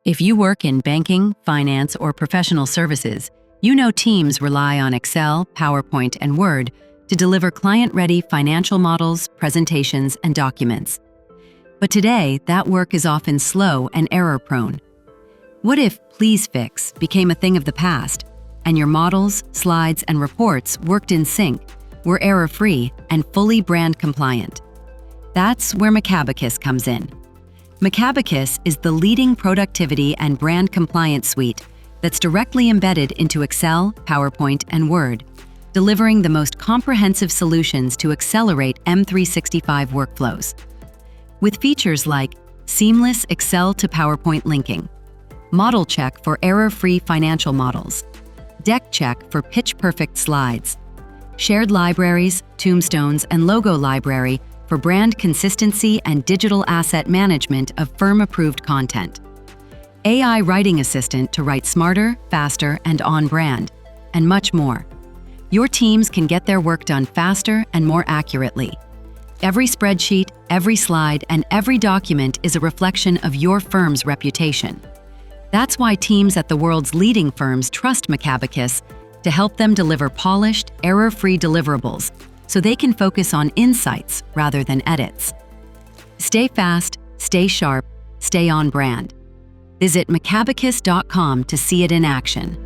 If you work in banking, finance, or professional services, you know teams rely on Excel, PowerPoint, and Word to deliver client-ready financial models, presentations, and documents. But today, that work is often slow and error-prone. What if Please Fix became a thing of the past, and your models, slides, and reports worked in sync, were error-free, and fully brand compliant? That's where Macabacus comes in. Macabacus is the leading productivity and brand compliance suite that's directly embedded into Excel, PowerPoint, and Word, delivering the most comprehensive solutions to accelerate M365 workflows. With features like seamless Excel to PowerPoint linking, model check for error-free financial models, deck check for pitch-perfect slides, shared libraries, tombstones, and logo library for brand consistency and digital asset management of firm-approved content, AI writing assistant to write smarter, faster, and on-brand, and much more. Your teams can get their work done faster and more accurately. Every spreadsheet, every slide, and every document is a reflection of your firm's reputation. That's why teams at the world's leading firms trust Macabacus to help them deliver polished, error-free deliverables so they can focus on insights rather than edits. Stay fast, stay sharp, stay on brand. Visit macabacus.com to see it in action.